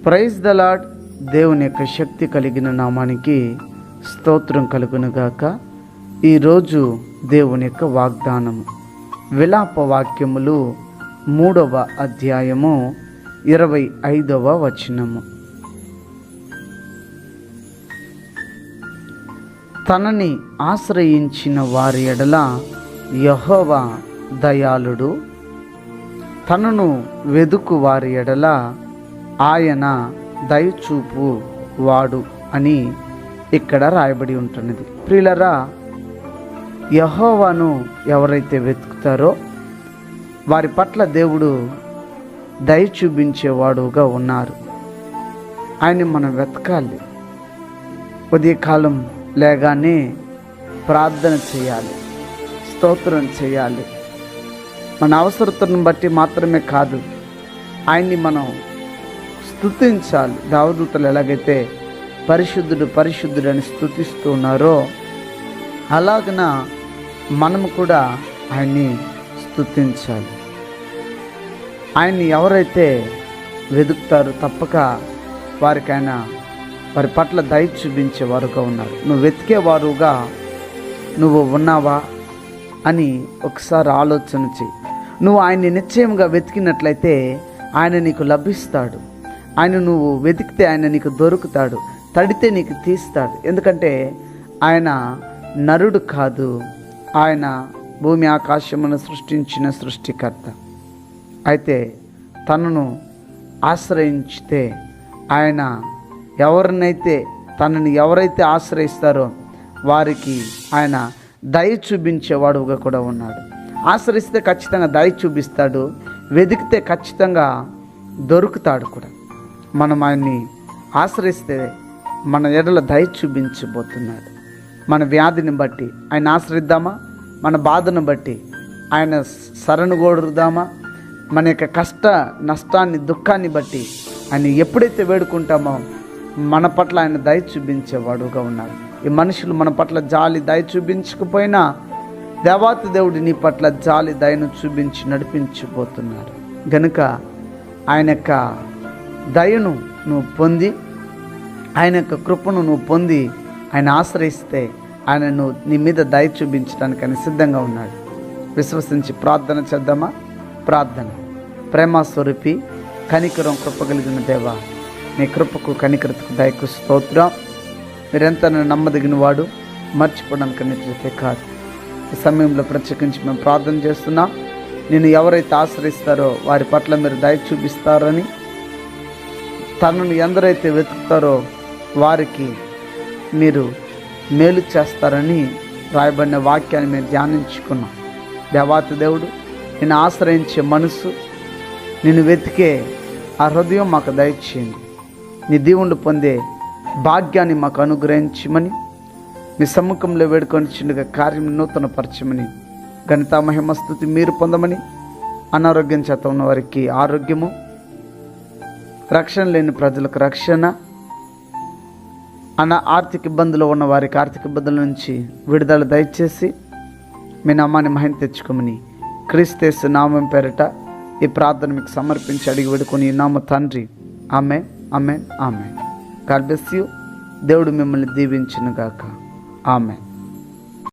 Praise the lord. దేవుని యొక్క శక్తి కలిగిన నామానికి స్తోత్రం కలుగునుగాక. ఈరోజు దేవుని యొక్క వాగ్దానము విలాప వాక్యములు 3వ అధ్యాయము 25వ వచనము. తనని ఆశ్రయించిన వారి ఎడల యెహోవా దయాళుడు, తనను వెదుకు వారి ఎడల ఆయన దయచూపు వాడు అని ఇక్కడ రాయబడి ఉంటున్నది. ప్రియులరా, యెహోవాను ఎవరైతే వెతుకుతారో వారి పట్ల దేవుడు దయ చూపించేవాడుగా ఉన్నారు. ఆయన్ని మనం వెతకాలి. ఉదయకాలం లేగానే ప్రార్థన చేయాలి, స్తోత్రం చేయాలి. మన అవసరతను బట్టి మాత్రమే కాదు, ఆయన్ని మనం స్తుతించాలి. దేవదూతలు ఎలాగైతే పరిశుద్ధుడు పరిశుద్ధుడు అని స్తుతిస్తూ ఉన్నారో అలాగన మనము కూడా ఆయన్ని స్తుతించాలి. ఆయన్ని ఎవరైతే వెతుకుతారో తప్పక వారికి ఆయన వారి పట్ల దయ చూపించేవారుగా ఉన్నారు. నువ్వు వెతికేవారుగా నువ్వు ఉన్నావా అని ఒకసారి ఆలోచన చెయ్యి. నువ్వు ఆయన్ని నిశ్చయంగా వెతికినట్లయితే ఆయన నీకు లభిస్తాడు. ఆయన నువ్వు వెతికితే ఆయన నీకు దొరుకుతాడు, తడితే నీకు తీస్తాడు. ఎందుకంటే ఆయన నరుడు కాదు, ఆయన భూమి ఆకాశమును సృష్టించిన సృష్టికర్త. అయితే తనను ఆశ్రయించితే ఆయన తనని ఎవరైతే ఆశ్రయిస్తారో వారికి ఆయన దయ చూపించేవాడుగా కూడా ఉన్నాడు. ఆశ్రయిస్తే ఖచ్చితంగా దయ చూపిస్తాడు, వెతికితే ఖచ్చితంగా దొరుకుతాడు కూడా. మనం ఆయన్ని ఆశ్రయిస్తే మన ఎడల దయ చూపించబోతున్నాడు. మన వ్యాధిని బట్టి ఆయన ఆశ్రయిద్దామా? మన బాధను బట్టి ఆయన శరణుగోడుదామా? మన యొక్క కష్ట నష్టాన్ని దుఃఖాన్ని బట్టి ఆయన ఎప్పుడైతే వేడుకుంటామో మన పట్ల ఆయన దయ చూపించేవాడుగా ఉన్నాడు. ఈ మనుషులు మన పట్ల జాలి దయ చూపించకపోయినా దేవాతి దేవుడు నీ పట్ల జాలి దయను చూపించి నడిపించబోతున్నాడు. గనుక ఆయన యొక్క దయను నువ్వు పొంది, ఆయన యొక్క కృపను నువ్వు పొంది ఆయన ఆశ్రయిస్తే ఆయన నీ మీద దయ చూపించడానికి ఆయన సిద్ధంగా ఉన్నాడు. విశ్వసించి ప్రార్థన చేద్దామా? ప్రార్థన. ప్రేమ స్వరూపి, కనికరం కృప కలిగిన దేవా, నీ కృపకు కనికరతకు దయకు స్తోత్రం. మీరెంత నమ్మదగిన వాడు, మర్చిపోవడానికి నిజతే కాదు. ఈ సమయంలో ప్రత్యేకించి మేము ప్రార్థన చేస్తున్నాం. నేను ఎవరైతే ఆశ్రయిస్తారో వారి పట్ల మీరు దయ చూపిస్తారని, తనను ఎందరైతే వెతుకుతారో వారికి మీరు మేలు చేస్తారని రాయబడిన వాక్యాన్ని మేము ధ్యానించుకున్నాం. దేవాతి దేవుడు, నేను ఆశ్రయించే మనసు, నిన్ను వెతికే ఆ హృదయం మాకు దయచేయండి. నీ దీవుని పొందే భాగ్యాన్ని మాకు అనుగ్రహించమని, మీ సమ్ముఖంలో వేడుకొని చిన్నగా కార్యం నూతనపరచమని, ఘనత మహిమ స్తుతి మీరు పొందమని, అనారోగ్యం చేత ఉన్న వారికి ఆరోగ్యము, రక్షణ లేని ప్రజలకు రక్షణ, ఆర్థిక ఇబ్బందులు ఉన్న వారికి ఆర్థిక ఇబ్బందుల నుంచి విడుదల దయచేసి మీ నామాన్ని మహిమ తెచ్చుకోమని క్రీస్తు నామం పేరిట ఈ ప్రార్థన మీకు సమర్పించి అడిగి వేడుకొని ఈ నామ తండ్రి. Amen, amen, amen. God bless you. దేవుడు మిమ్మల్ని దీవించును గాక. ఆమేన్.